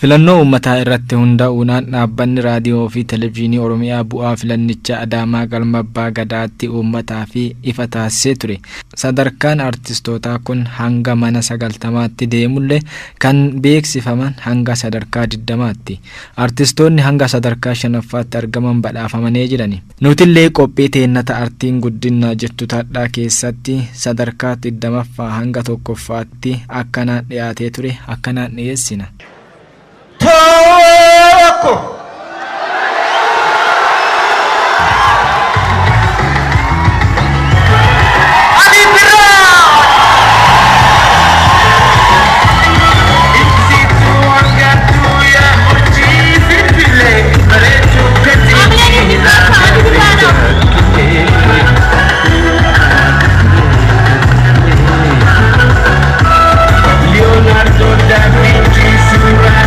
filannoo uummataa irratti hundaa'uudhaan dhaabbanni raadiyoo fi televiziyoonii Oromiyaa bu'aa filannichaa Adaamaa galma Abbaa Gadaatti uummataa fi ifa taasisee ture. Sadarkaan artistootaa kun hanga mana 90tti deemullee kan beeksifaman hanga sadarkaa 20tti. Artistoonni hanga sadarkaa 5ffaatti argaman badhaafamanii jirani. Nutillee qophii teennata artiin guddinaa jettu taadhaa keessatti sadarkaa 20ffaa hanga 1ffaatti akkanaan dhiyaatee ture akkanaan dhiyeessina. Leonardo da Vinci, Surah,